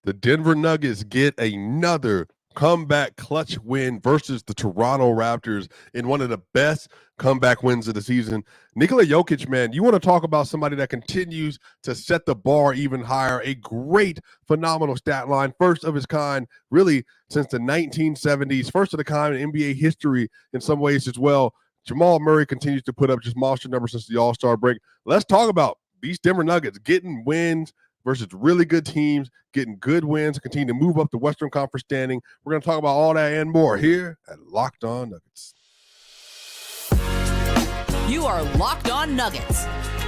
The Denver Nuggets get another comeback clutch win versus the Toronto Raptors in one of the best comeback wins of the season. Nikola Jokic, man, you want to talk about somebody that continues to set the bar even higher. A great, phenomenal stat line, first of its kind, really since the 1970s, first of the kind in NBA history in some ways as well. Jamal Murray continues to put up just monster numbers since the All-Star break. Let's talk about these Denver Nuggets getting wins versus really good teams, getting good wins, continue to move up the Western Conference standing. We're going to talk about all that and more here at Locked On Nuggets. You are Locked On Nuggets,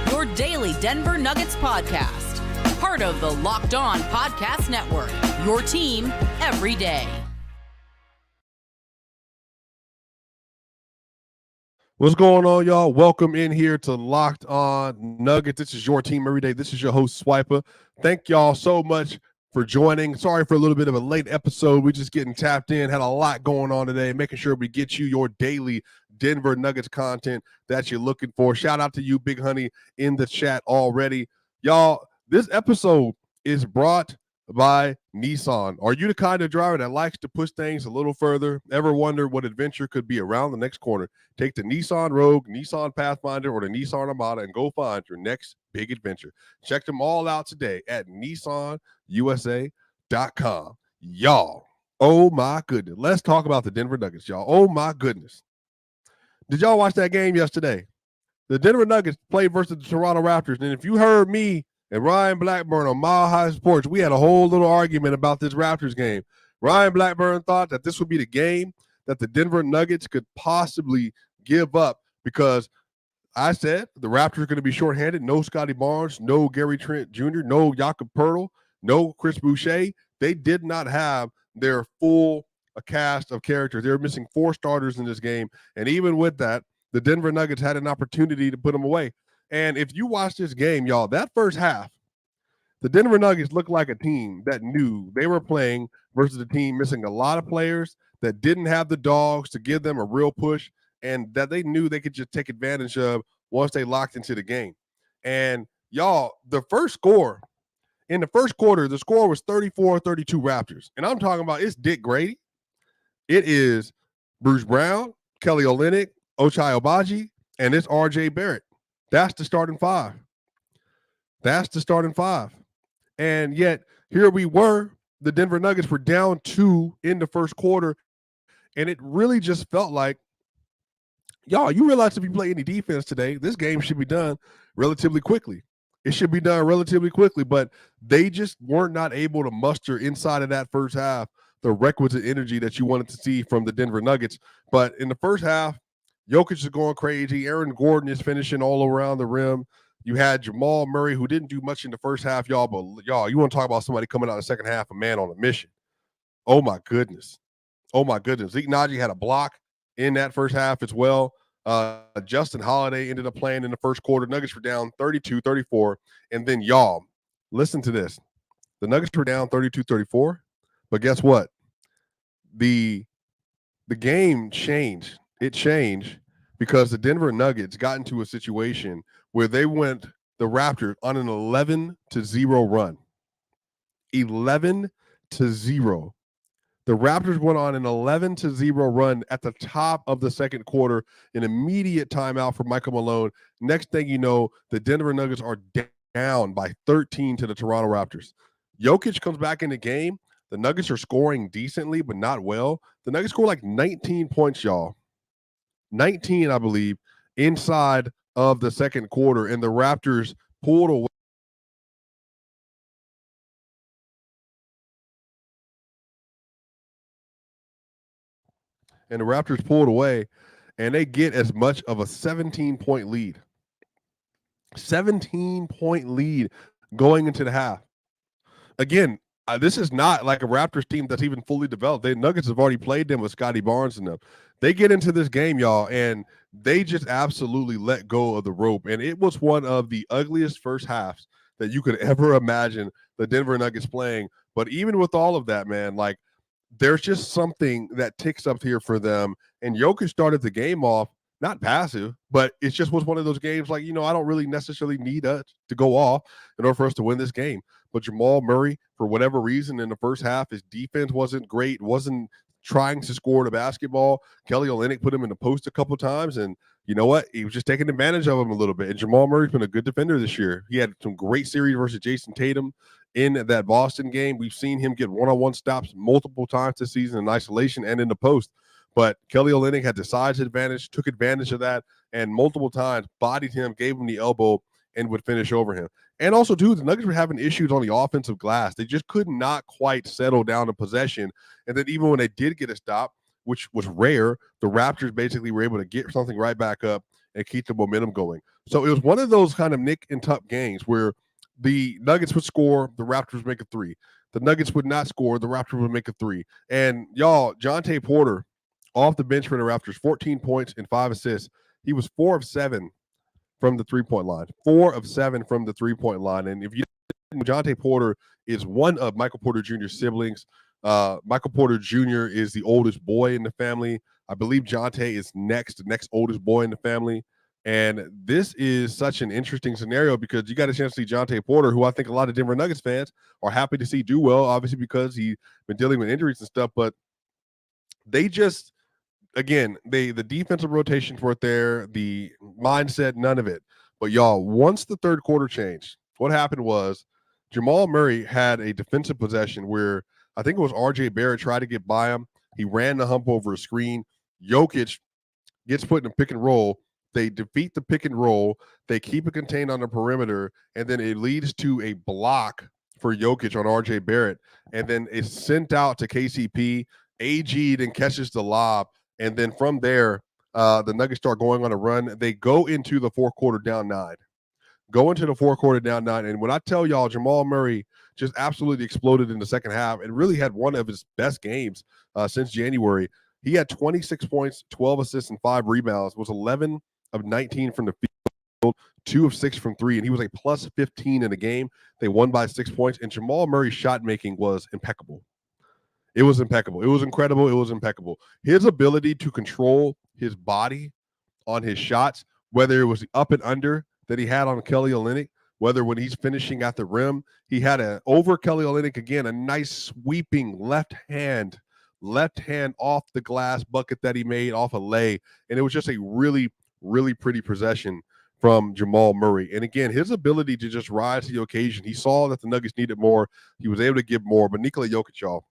your daily Denver Nuggets podcast. Part of the Locked On Podcast Network, your team every day. What's going on, y'all? Welcome in here to Locked On Nuggets. This is your team every day. This is your host, Swiper. Thank y'all so much for joining. Sorry for a little bit of a late episode. We're just getting tapped in. Had a lot going on today, making sure we get you your daily Denver Nuggets content that you're looking for. Shout out to you, Big Honey, in the chat already. Y'all, this episode is brought by Nissan. Are you the kind of driver that likes to push things a little further? Ever wonder what adventure could be around the next corner? Take the Nissan Rogue, Nissan Pathfinder, or the Nissan Armada and go find your next big adventure. Check them all out today at nissanusa.com. Y'all, oh my goodness. Let's talk about the Denver Nuggets, y'all. Oh my goodness. Did y'all watch that game yesterday? The Denver Nuggets played versus the Toronto Raptors, and if you heard me and Ryan Blackburn on Mile High Sports, we had a whole little argument about this Raptors game. Ryan Blackburn thought that this would be the game that the Denver Nuggets could possibly give up because I said the Raptors are going to be shorthanded. No Scotty Barnes, no Gary Trent Jr., no Jakob Poeltl, no Chris Boucher. They did not have their full cast of characters. They were missing 4 starters in this game. And even with that, the Denver Nuggets had an opportunity to put them away. And if you watch this game, y'all, that first half, the Denver Nuggets looked like a team that knew they were playing versus a team missing a lot of players that didn't have the dogs to give them a real push and that they knew they could just take advantage of once they locked into the game. And y'all, the first score in the first quarter, the score was 34-32 Raptors. And I'm talking about it's Dick Grady. It is Bruce Brown, Kelly Olynyk, Ochai Agbaji, and it's RJ Barrett. That's the starting five. And yet, here we were. The Denver Nuggets were down 2 in the first quarter. And it really just felt like, y'all, you realize if you play any defense today, this game should be done relatively quickly. It should be done relatively quickly. But they just weren't not able to muster inside of that first half the requisite energy that you wanted to see from the Denver Nuggets. But in the first half, Jokic is going crazy. Aaron Gordon is finishing all around the rim. You had Jamal Murray, who didn't do much in the first half, y'all. But, y'all, you want to talk about somebody coming out in the second half, a man on a mission. Oh, my goodness. Zeke Naji had a block in that first half as well. Justin Holiday ended up playing in the first quarter. Nuggets were down 32-34. And then, y'all, listen to this. The Nuggets were down 32-34. But guess what? The game changed. It changed because the Denver Nuggets got into a situation where they went the Raptors on an 11-0 run. 11-0. The Raptors went on an 11-0 run at the top of the second quarter, an immediate timeout for Michael Malone. Next thing you know, the Denver Nuggets are down by 13 to the Toronto Raptors. Jokic comes back in the game. The Nuggets are scoring decently, but not well. The Nuggets score like 19 points, y'all. 19, I believe, inside of the second quarter, and the Raptors pulled away. And they get as much of a 17-point lead. 17-point lead going into the half. Again, this is not like a Raptors team that's even fully developed. The Nuggets have already played them with Scotty Barnes and them. They get into this game, y'all, and they just absolutely let go of the rope. And it was one of the ugliest first halves that you could ever imagine the Denver Nuggets playing. But even with all of that, man, like, there's just something that ticks up here for them. And Jokic started the game off not passive, but it just was one of those games like, I don't really necessarily need us to go off in order for us to win this game. But Jamal Murray, for whatever reason, in the first half, his defense wasn't great, wasn't trying to score the basketball. Kelly Olynyk put him in the post a couple times, and you know what? He was just taking advantage of him a little bit. And Jamal Murray's been a good defender this year. He had some great series versus Jason Tatum in that Boston game. We've seen him get one-on-one stops multiple times this season in isolation and in the post. But Kelly Olynyk had the size advantage, took advantage of that, and multiple times bodied him, gave him the elbow, and would finish over him. And also, too, the Nuggets were having issues on the offensive glass. They just could not quite settle down in possession. And then even when they did get a stop, which was rare, the Raptors basically were able to get something right back up and keep the momentum going. So it was one of those kind of nick and tuck games where the Nuggets would score, the Raptors would make a three. The Nuggets would not score, the Raptors would make a three. And y'all, Jonte Porter, off the bench for the Raptors, 14 points and 5 assists. He was 4 of 7 from the three-point line. 4 of 7 from the three-point line. And if you Jonte Porter is one of Michael Porter Jr.'s siblings. Michael Porter Jr. is the oldest boy in the family. I believe Jonte is the next oldest boy in the family. And this is such an interesting scenario because you got a chance to see Jonte Porter, who I think a lot of Denver Nuggets fans are happy to see do well, obviously because he's been dealing with injuries and stuff. But they just, again, the defensive rotations weren't there, the mindset, none of it. But y'all, once the third quarter changed, what happened was Jamal Murray had a defensive possession where I think it was RJ Barrett tried to get by him. He ran the hump over a screen. Jokic gets put in a pick and roll. They defeat the pick and roll. They keep it contained on the perimeter, and then it leads to a block for Jokic on RJ Barrett. And then it's sent out to KCP. AG then catches the lob. And then from there, the Nuggets start going on a run. They go into the fourth quarter down 9. And when I tell y'all, Jamal Murray just absolutely exploded in the second half and really had one of his best games since January. He had 26 points, 12 assists, and 5 rebounds, was 11 of 19 from the field, 2 of 6 from 3, and he was a plus 15 in the game. They won by 6 points, and Jamal Murray's shot making was impeccable. It was impeccable. It was incredible. It was impeccable. His ability to control his body on his shots, whether it was the up and under that he had on Kelly Olynyk, whether when he's finishing at the rim, he had over Kelly Olynyk again, a nice sweeping left hand off the glass bucket that he made off a lay. And it was just a really, really pretty possession from Jamal Murray. And again, his ability to just rise to the occasion. He saw that the Nuggets needed more. He was able to give more. But Nikola Jokic, y'all,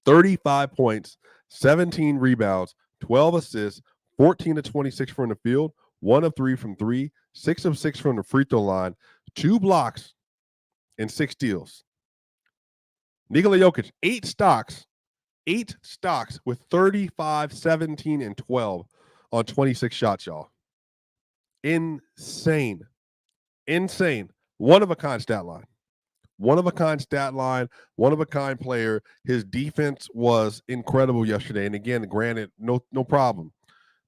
35 points, 17 rebounds, 12 assists, 14 of 26 from the field, 1 of 3 from 3, 6 of 6 from the free throw line, 2 blocks, and 6 steals. Nikola Jokic, 8 stocks with 35, 17, and 12 on 26 shots, y'all. Insane. One of a kind stat line. One of a kind player. His defense was incredible yesterday. And again, granted, no problem.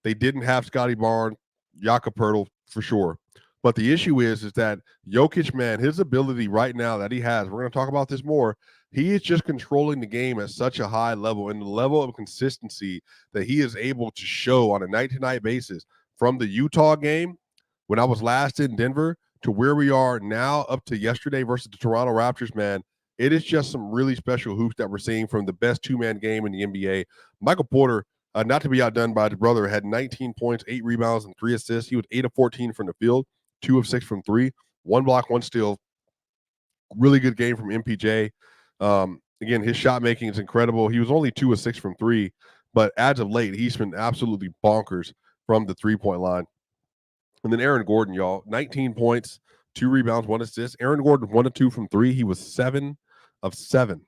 They didn't have Scotty Barnes, Jakob Poeltl for sure. But the issue is that Jokic, man, his ability right now that he has, we're going to talk about this more, he is just controlling the game at such a high level, and the level of consistency that he is able to show on a night-to-night basis from the Utah game when I was last in Denver to where we are now up to yesterday versus the Toronto Raptors, man. It is just some really special hoops that we're seeing from the best two-man game in the NBA. Michael Porter, not to be outdone by his brother, had 19 points, 8 rebounds, and 3 assists. He was 8 of 14 from the field, 2 of 6 from 3, 1 block, 1 steal. Really good game from MPJ. Again, his shot making is incredible. He was only 2 of 6 from 3, but as of late, he's been absolutely bonkers from the three-point line. And then Aaron Gordon, y'all, 19 points, 2 rebounds, 1 assist. Aaron Gordon, 1 of 2 from 3. He was 7 of 7.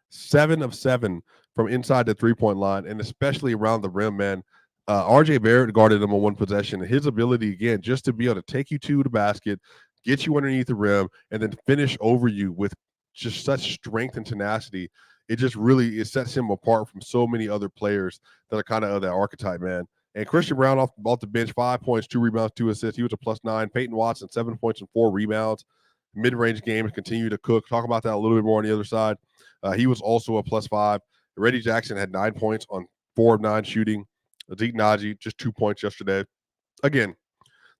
7 of 7 from inside the three-point line, and especially around the rim, man. RJ Barrett guarded him on one possession. And his ability, again, just to be able to take you to the basket, get you underneath the rim, and then finish over you with just such strength and tenacity. It just really sets him apart from so many other players that are kind of that archetype, man. And Christian Brown off the bench, 5 points, 2 rebounds, 2 assists. He was a +9. Peyton Watson, 7 points and 4 rebounds. Mid-range games continue to cook. Talk about that a little bit more on the other side. He was also a +5. Reggie Jackson had 9 points on 4 of 9 shooting. Zeke Naji, just 2 points yesterday. Again,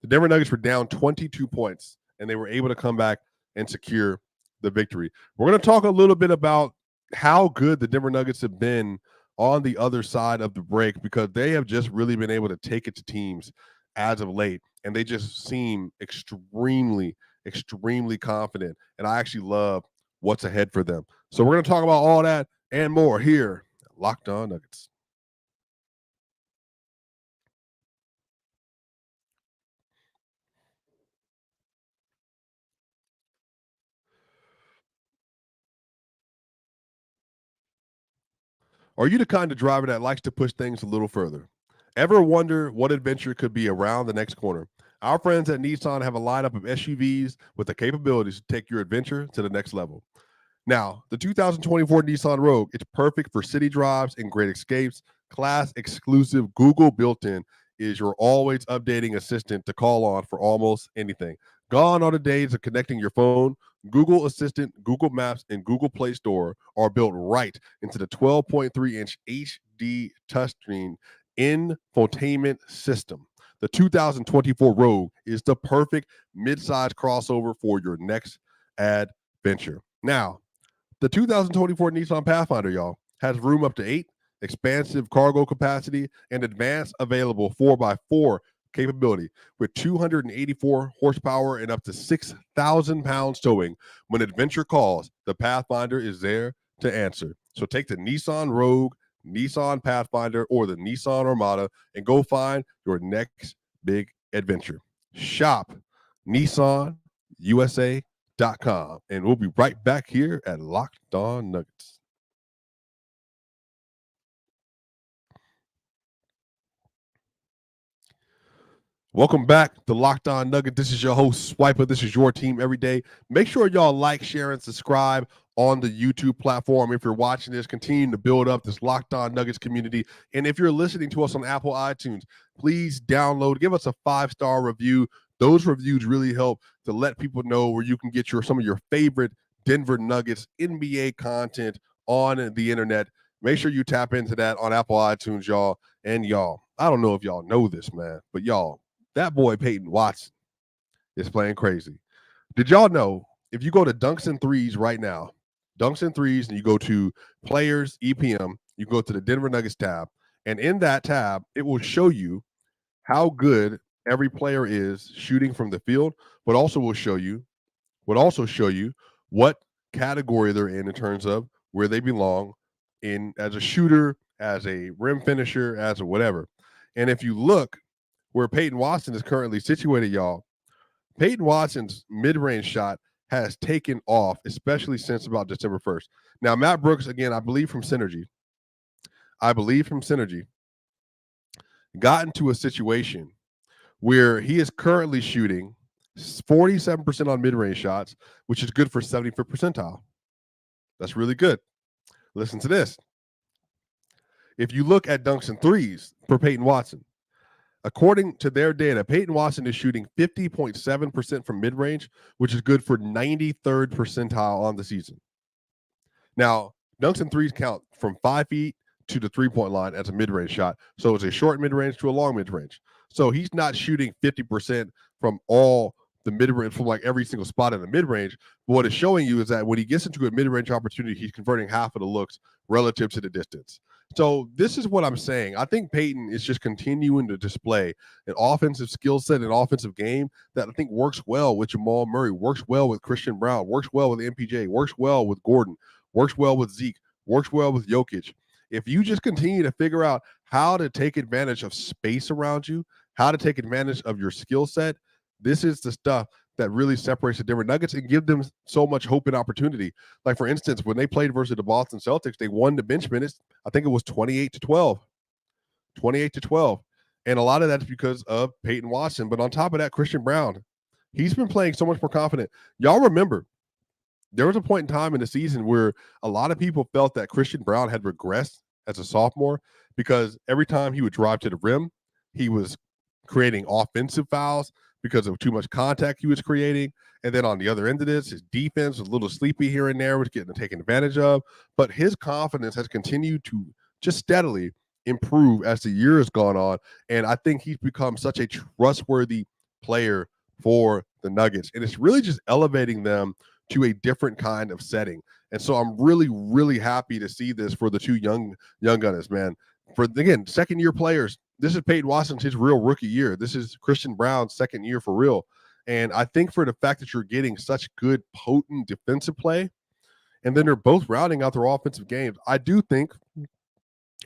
the Denver Nuggets were down 22 points, and they were able to come back and secure the victory. We're going to talk a little bit about how good the Denver Nuggets have been on the other side of the break, because they have just really been able to take it to teams as of late, and they just seem extremely, extremely confident. And I actually love what's ahead for them. So we're going to talk about all that and more here at Locked On Nuggets. Are you the kind of driver that likes to push things a little further? Ever wonder what adventure could be around the next corner? Our friends at Nissan have a lineup of SUVs with the capabilities to take your adventure to the next level. Now, the 2024 Nissan Rogue, it's perfect for city drives and great escapes. Class exclusive Google built-in is your always updating assistant to call on for almost anything. Gone are the days of connecting your phone. Google Assistant, Google Maps, and Google Play Store are built right into the 12.3-inch HD touchscreen infotainment system. The 2024 Rogue is the perfect mid-size crossover for your next adventure. Now, the 2024 Nissan Pathfinder, y'all, has room up to 8, expansive cargo capacity, and advanced available 4x4 capability with 284 horsepower and up to 6,000 pounds towing. When adventure calls, the Pathfinder is there to answer. So take the Nissan Rogue, Nissan Pathfinder, or the Nissan Armada and go find your next big adventure. Shop NissanUSA.com, and we'll be right back here at Locked On Nuggets. Welcome back to Locked On Nugget. This is your host, Swiper. This is your team every day. Make sure y'all like, share, and subscribe on the YouTube platform. If you're watching this, continue to build up this Locked On Nuggets community. And if you're listening to us on Apple iTunes, please download, give us a 5-star review. Those reviews really help to let people know where you can get some of your favorite Denver Nuggets NBA content on the internet. Make sure you tap into that on Apple iTunes, y'all. And y'all, I don't know if y'all know this, man, but y'all, that boy Peyton Watson is playing crazy. Did y'all know if you go to Dunks and Threes right now, Dunks and Threes, and you go to Players, EPM, you go to the Denver Nuggets tab, and in that tab, it will show you how good every player is shooting from the field, but also will show you what category they're in terms of where they belong in as a shooter, as a rim finisher, as a whatever. And if you look where Peyton Watson is currently situated, y'all, Peyton Watson's mid-range shot has taken off, especially since about December 1st. Now, Matt Brooks, again, I believe from Synergy, got into a situation where he is currently shooting 47% on mid-range shots, which is good for 75th percentile. That's really good. Listen to this. If you look at dunks and threes for Peyton Watson, according to their data, Peyton Watson is shooting 50.7% from mid-range, which is good for 93rd percentile on the season. Now, dunks and threes count from 5 feet to the three-point line as a mid-range shot. So it's a short mid-range to a long mid-range. So he's not shooting 50% from all the mid-range, from like every single spot in the mid-range. But what it's showing you is that when he gets into a mid-range opportunity, he's converting half of the looks relative to the distance. So this is what I'm saying. I think Peyton is just continuing to display an offensive skill set and offensive game that I think works well with Jamal Murray, works well with Christian Brown, works well with MPJ, works well with Gordon, works well with Zeke, works well with Jokic. If you just continue to figure out how to take advantage of space around you, how to take advantage of your skill set, this is the stuff that really separates the Denver Nuggets and give them so much hope and opportunity. Like, for instance, when they played versus the Boston Celtics, they won the bench minutes. I think it was 28-12. And a lot of that's because of Peyton Watson. But on top of that, Christian Brown, he's been playing so much more confident. Y'all remember, there was a point in time in the season where a lot of people felt that Christian Brown had regressed as a sophomore because every time he would drive to the rim, he was creating offensive fouls because of too much contact he was creating. And then on the other end of this, his defense was a little sleepy here and there, was getting taken advantage of. But his confidence has continued to just steadily improve as the year has gone on. And I think he's become such a trustworthy player for the Nuggets, and it's really just elevating them to a different kind of setting. And so I'm really, really happy to see this for the two young gunners, man. For, again, second-year players, this is Peyton Watson's his real rookie year. This is Christian Brown's second year for real. And I think for the fact that you're getting such good, potent defensive play, and then they're both rounding out their offensive games, I do think,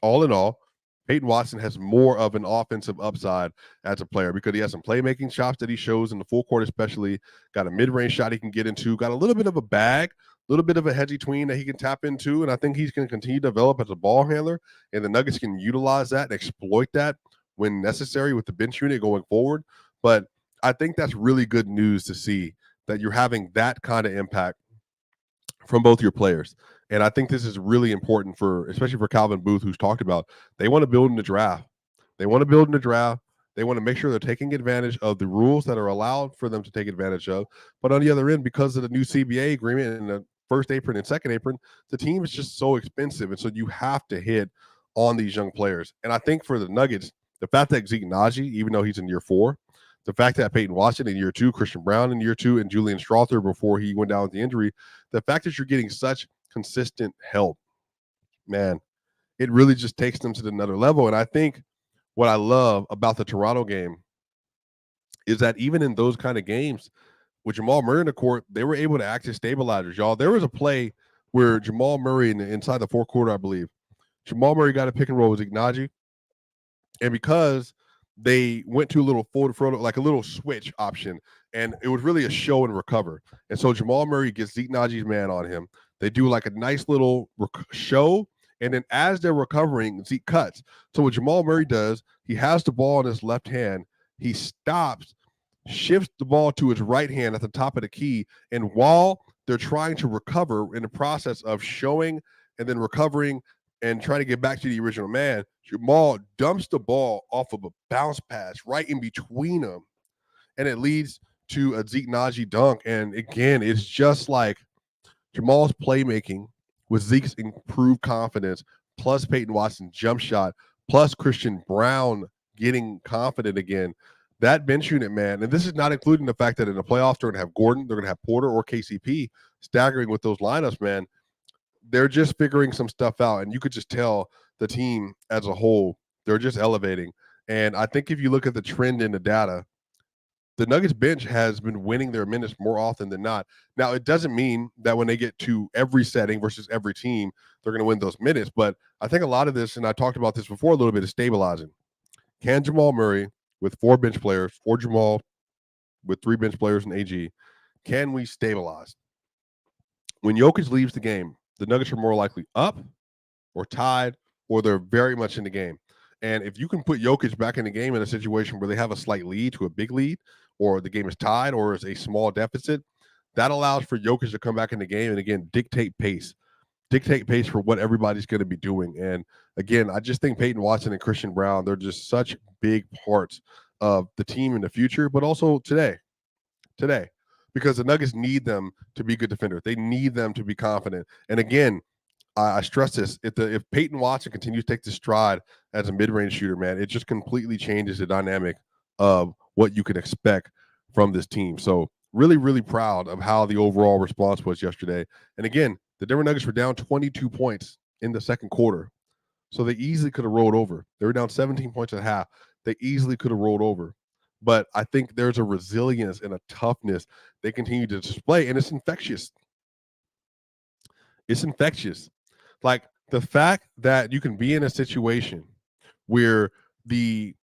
all in all, Peyton Watson has more of an offensive upside as a player because he has some playmaking shots that he shows in the full court, especially. Got a mid-range shot he can get into. Got a little bit of a bag, a little bit of a hedgy tween that he can tap into, and I think he's going to continue to develop as a ball handler, and the Nuggets can utilize that and exploit that when necessary with the bench unit going forward. But I think that's really good news to see that you're having that kind of impact from both your players. And I think this is really important for, especially for Calvin Booth, who's talked about, they want to build in the draft. They want to build in the draft. They want to make sure they're taking advantage of the rules that are allowed for them to take advantage of. But on the other end, because of the new CBA agreement and the first apron and second apron, the team is just so expensive. And so you have to hit on these young players. And I think for the Nuggets, the fact that Zeke Naji, even though he's in year 4, the fact that Peyton Watson in year 2, Christian Brown in year 2, and Julian Strother before he went down with the injury, the fact that you're getting such consistent help, man, it really just takes them to another level. And I think what I love about the Toronto game is that even in those kind of games with Jamal Murray in the court, they were able to act as stabilizers, y'all. There was a play where Jamal Murray inside the fourth quarter, I believe, Jamal Murray got a pick and roll with Ignaji, and because they went to a little forward, like a little switch option, and it was really a show and recover. And so Jamal Murray gets Zeke Naji's man on him. They do like a nice little show, and then as they're recovering, Zeke cuts. So what Jamal Murray does, he has the ball in his left hand. He stops, shifts the ball to his right hand at the top of the key, and while they're trying to recover in the process of showing and then recovering and trying to get back to the original man, Jamal dumps the ball off of a bounce pass right in between them, and it leads to a Zeke Naji dunk. And again, it's just like Jamal's playmaking with Zeke's improved confidence, plus Peyton Watson's jump shot, plus Christian Brown getting confident again. That bench unit, man, and this is not including the fact that in the playoffs they're going to have Gordon, they're going to have Porter or KCP staggering with those lineups, man. They're just figuring some stuff out, and you could just tell the team as a whole, they're just elevating. And I think if you look at the trend in the data, the Nuggets bench has been winning their minutes more often than not. Now, it doesn't mean that when they get to every setting versus every team, they're going to win those minutes. But I think a lot of this, and I talked about this before a little bit, is stabilizing. Can Jamal Murray with 4 bench players, or Jamal with 3 bench players and AG, can we stabilize? When Jokic leaves the game, the Nuggets are more likely up or tied, or they're very much in the game. And if you can put Jokic back in the game in a situation where they have a slight lead to a big lead, or the game is tied or is a small deficit, that allows for Jokic to come back in the game and, again, dictate pace for what everybody's going to be doing. And, again, I just think Peyton Watson and Christian Brown, they're just such big parts of the team in the future, but also today, because the Nuggets need them to be good defenders. They need them to be confident. And, again, I stress this, if Peyton Watson continues to take the stride as a mid-range shooter, man, it just completely changes the dynamic of what you can expect from this team. So really, really proud of how the overall response was yesterday. And again, the Denver Nuggets were down 22 points in the second quarter. So they easily could have rolled over. They were down 17 points at half. They easily could have rolled over. But I think there's a resilience and a toughness they continue to display, and it's infectious. It's infectious. Like the fact that you can be in a situation where the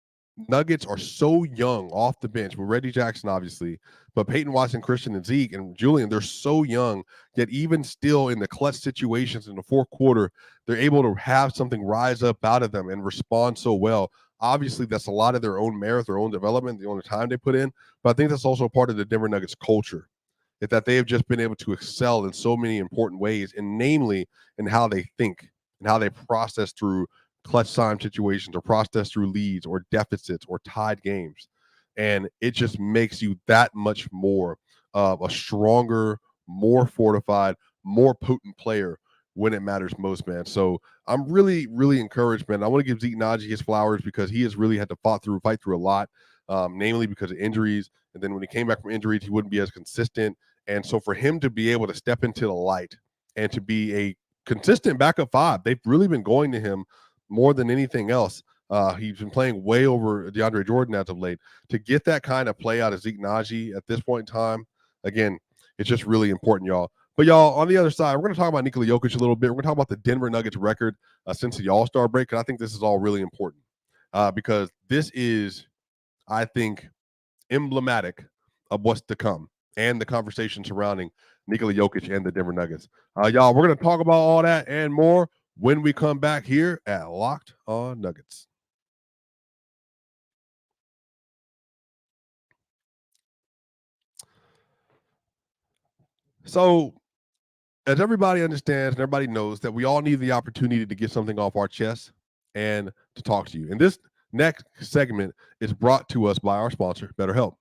Nuggets are so young off the bench, with Reggie Jackson, obviously, but Peyton Watson, Christian, and Zeke, and Julian, they're so young, yet even still in the clutch situations in the fourth quarter, they're able to have something rise up out of them and respond so well. Obviously, that's a lot of their own merit, their own development, the only time they put in, but I think that's also part of the Denver Nuggets culture, is that they have just been able to excel in so many important ways, and namely in how they think and how they process through clutch time situations, or process through leads or deficits or tied games. And it just makes you that much more of a stronger, more fortified, more potent player when it matters most, man. So I'm really, really encouraged, man. I want to give Zeke Naji his flowers because he has really had to fight through a lot. namely because of injuries. And then when he came back from injuries, he wouldn't be as consistent. And so for him to be able to step into the light and to be a consistent backup five, they've really been going to him more than anything else. He's been playing way over DeAndre Jordan as of late. To get that kind of play out of Zeke Naji at this point in time, again, it's just really important, y'all. But y'all, on the other side, we're going to talk about Nikola Jokic a little bit. We're going to talk about the Denver Nuggets record since the All-Star break, and I think this is all really important because this is, I think, emblematic of what's to come and the conversation surrounding Nikola Jokic and the Denver Nuggets. Y'all, we're going to talk about all that and more when we come back here at Locked On Nuggets. So, as everybody understands and everybody knows that we all need the opportunity to get something off our chest and to talk to you. And this next segment is brought to us by our sponsor, BetterHelp.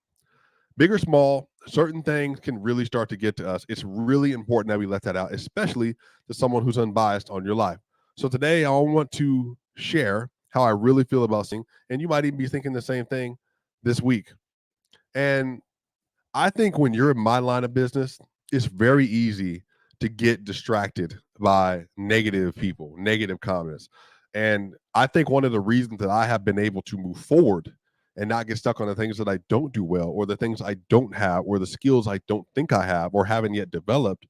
Big or small, certain things can really start to get to us. It's really important that we let that out, especially to someone who's unbiased on your life. So today I want to share how I really feel about something, and you might even be thinking the same thing this week. And I think when you're in my line of business, it's very easy to get distracted by negative people, negative comments. And I think one of the reasons that I have been able to move forward and not get stuck on the things that I don't do well, or the things I don't have, or the skills I don't think I have or haven't yet developed.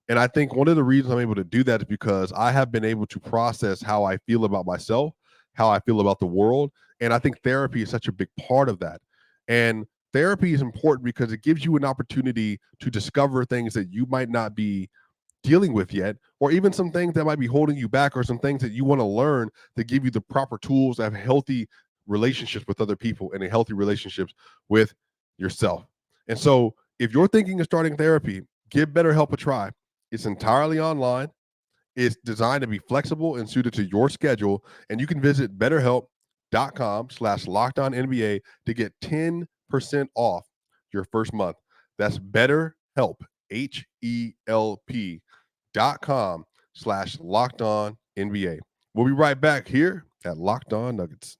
And I think one of the reasons I'm able to do that is because I have been able to process how I feel about myself, how I feel about the world. And I think therapy is such a big part of that. And therapy is important because it gives you an opportunity to discover things that you might not be dealing with yet, or even some things that might be holding you back, or some things that you want to learn to give you the proper tools to have healthy relationships with other people and a healthy relationships with yourself. And so if you're thinking of starting therapy, give BetterHelp a try. It's entirely online. It's designed to be flexible and suited to your schedule. And you can visit betterhelp.com/LockedOnNBA to get 10% off your first month. That's BetterHelp, HELP.com/LockedOnNBA. We'll be right back here at Locked On Nuggets.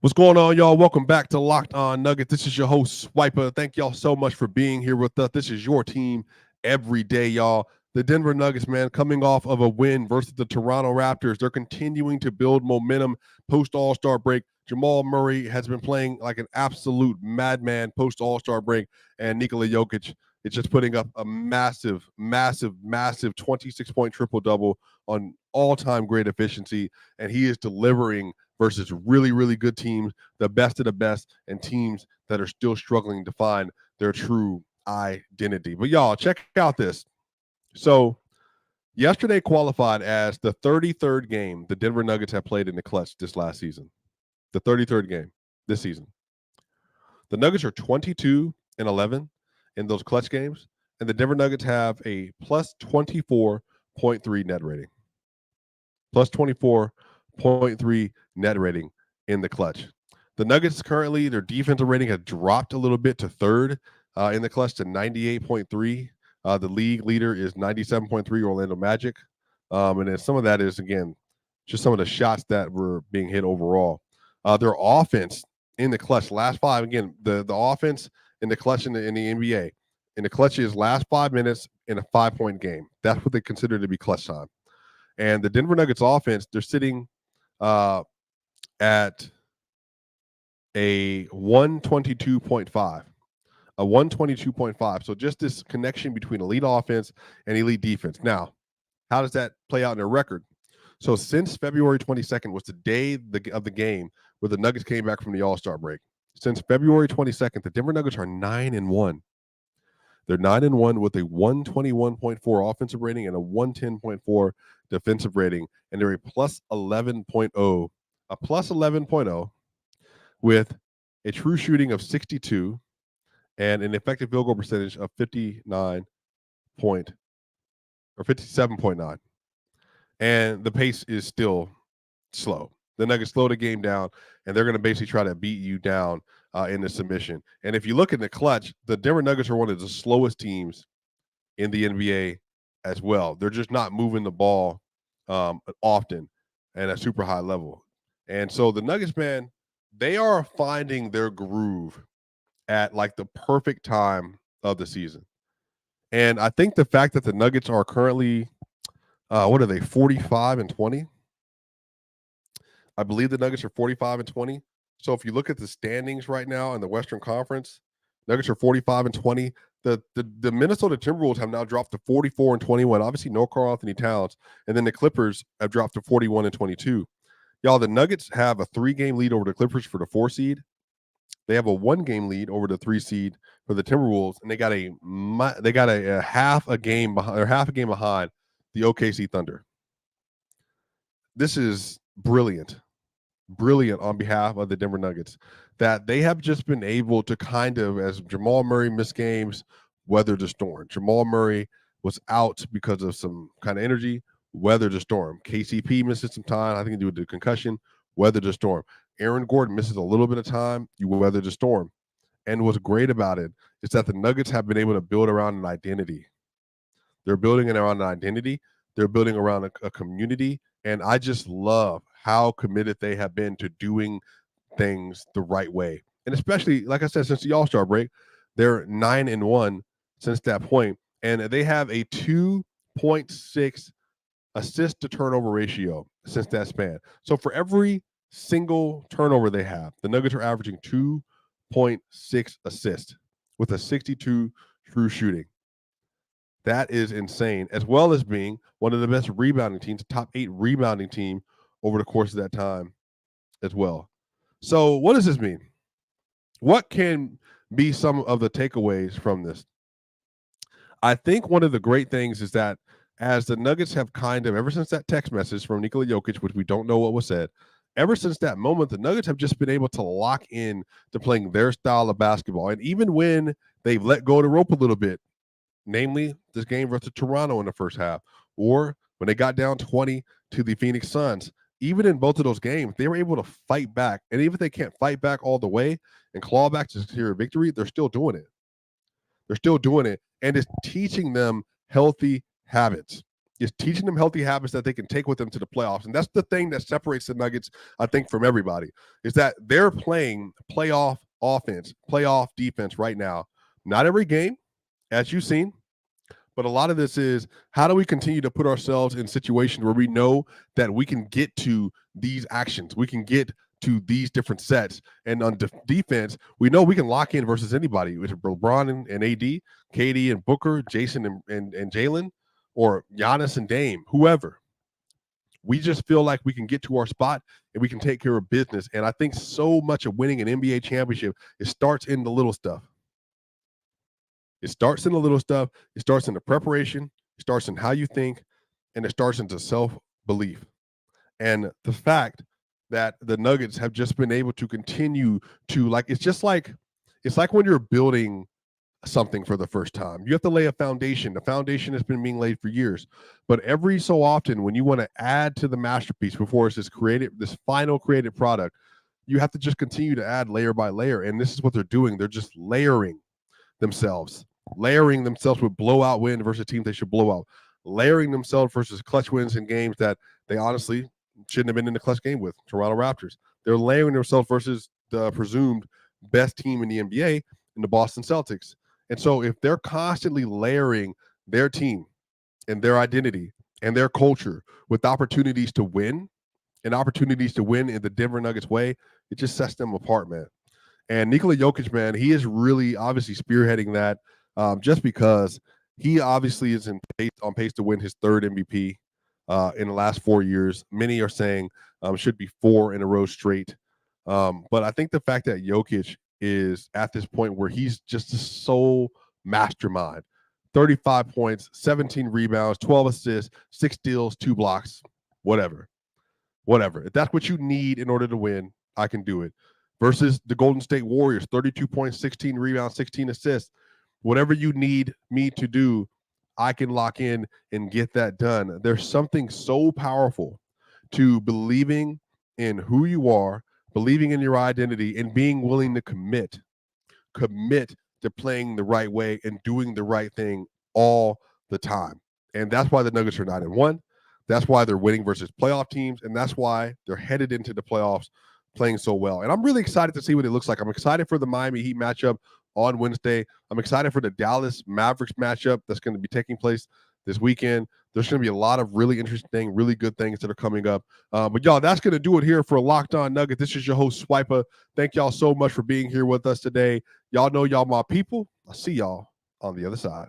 What's going on, y'all? Welcome back to Locked On Nuggets. This is your host, Swiper. Thank y'all so much for being here with us. This is your team every day, y'all. The Denver Nuggets, man, coming off of a win versus the Toronto Raptors. They're continuing to build momentum post-All-Star break. Jamal Murray has been playing like an absolute madman post-All-Star break, and Nikola Jokic is just putting up a massive 26-point triple-double on all-time great efficiency, and he is delivering versus really, really good teams, the best of the best, and teams that are still struggling to find their true identity. But y'all, check out this. So yesterday qualified as the 33rd game the Denver Nuggets have played in the clutch this last season. The 33rd game this season. The Nuggets are 22-11 in those clutch games, and the Denver Nuggets have a plus 24.3 net rating. Plus 24.3 net rating in the clutch. The Nuggets currently, their defensive rating has dropped a little bit to third in the clutch to 98.3. The league leader is 97.3, Orlando Magic. And then some of that is, again, just some of the shots that were being hit overall. Their offense in the clutch, last five, again, the offense in the clutch in the NBA, in the clutch is last 5 minutes in a 5-point game. That's what they consider to be clutch time. And the Denver Nuggets offense, they're sitting at a 122.5. A 122.5. So just this connection between elite offense and elite defense. Now, how does that play out in their record? So since February 22nd was the day of the game where the Nuggets came back from the All-Star break. Since February 22nd, the Denver Nuggets are 9-1. They're 9-1 with a 121.4 offensive rating and a 110.4 defensive rating, and they're a plus 11.0, with a true shooting of 62 and an effective field goal percentage of 57.9. And the pace is still slow. The Nuggets slow the game down, and they're going to basically try to beat you down in the submission. And if you look at the clutch, the Denver Nuggets are one of the slowest teams in the NBA as well. They're just not moving the ball often and at super high level. And so the Nuggets, man, they are finding their groove at like the perfect time of the season. And I think the fact that the Nuggets are currently, what are they, 45-20? I believe the Nuggets are 45-20. So if you look at the standings right now in the Western Conference, Nuggets are 45-20. The Minnesota Timberwolves have now dropped to 44-21. Obviously, no Karl-Anthony Towns, and then the Clippers have dropped to 41-22. Y'all, the Nuggets have a 3-game lead over the Clippers for the 4 seed. They have a 1-game lead over the 3 seed for the Timberwolves, and they got a half a game behind the OKC Thunder. This is brilliant on behalf of the Denver Nuggets, that they have just been able to kind of, as Jamal Murray missed games, weather the storm. Jamal Murray was out because of some kind of energy, weather the storm. KCP misses some time, I think due to concussion, weather the storm. Aaron Gordon misses a little bit of time, you weather the storm. And what's great about it is that the Nuggets have been able to build around an identity. They're building around an identity. They're building around a community. And I just love how committed they have been to doing things the right way. And especially, like I said, since the All-Star break, they're 9-1 since that point. And they have a 2.6 assist to turnover ratio since that span. So for every single turnover they have, the Nuggets are averaging 2.6 assists with a 62 true shooting. That is insane, as well as being one of the best rebounding teams, top 8 rebounding team over the course of that time as well. So what does this mean? What can be some of the takeaways from this? I think one of the great things is that as the Nuggets have kind of, ever since that text message from Nikola Jokic, which we don't know what was said, ever since that moment, the Nuggets have just been able to lock in to playing their style of basketball. And even when they've let go of the rope a little bit, namely this game versus Toronto in the first half, or when they got down 20 to the Phoenix Suns, even in both of those games, they were able to fight back. And even if they can't fight back all the way and claw back to secure a victory, they're still doing it. They're still doing it. And it's teaching them healthy habits. It's teaching them healthy habits that they can take with them to the playoffs. And that's the thing that separates the Nuggets, I think, from everybody, is that they're playing playoff offense, playoff defense right now. Not every game, as you've seen, but a lot of this is, how do we continue to put ourselves in situations where we know that we can get to these actions, we can get to these different sets, and on defense, we know we can lock in versus anybody, with LeBron and AD, KD and Booker, Jason and Jalen, or Giannis and Dame, whoever. We just feel like we can get to our spot and we can take care of business. And I think so much of winning an NBA championship, it starts in the little stuff. It starts in the little stuff. It starts in the preparation. It starts in how you think, and it starts into self-belief. And the fact that the Nuggets have just been able to continue to, like, it's like when you're building something for the first time. You have to lay a foundation. The foundation has been being laid for years. But every so often, when you want to add to the masterpiece before it's this final created product, you have to just continue to add layer by layer. And this is what they're doing. They're just layering themselves with blowout win versus teams they should blow out, layering themselves versus clutch wins in games that they honestly shouldn't have been in the clutch game with. Toronto Raptors. They're layering themselves versus the presumed best team in the NBA, in the Boston Celtics. And so if they're constantly layering their team and their identity and their culture with opportunities to win, and opportunities to win in the Denver Nuggets way, it just sets them apart, man. And Nikola Jokic, man, he is really obviously spearheading that, just because he obviously is on pace to win his 3rd MVP in the last 4 years. Many are saying should be 4 in a row straight. But I think the fact that Jokic is at this point where he's just a sole mastermind, 35 points, 17 rebounds, 12 assists, 6 steals, 2 blocks, whatever. If that's what you need in order to win, I can do it. Versus the Golden State Warriors, 32 points, 16 rebounds, 16 assists. Whatever you need me to do, I can lock in and get that done. There's something so powerful to believing in who you are, believing in your identity, and being willing to commit to playing the right way and doing the right thing all the time. And that's why the Nuggets are 9-1. That's why they're winning versus playoff teams, and that's why they're headed into the playoffs playing so well. And I'm really excited to see what it looks like. I'm excited for the Miami Heat matchup on Wednesday. I'm excited for the Dallas Mavericks matchup that's going to be taking place this weekend. There's going to be a lot of really interesting, really good things that are coming up. But y'all, that's going to do it here for Locked On Nugget. This is your host, Swiper. Thank y'all so much for being here with us today. Y'all know y'all my people. I'll see y'all on the other side.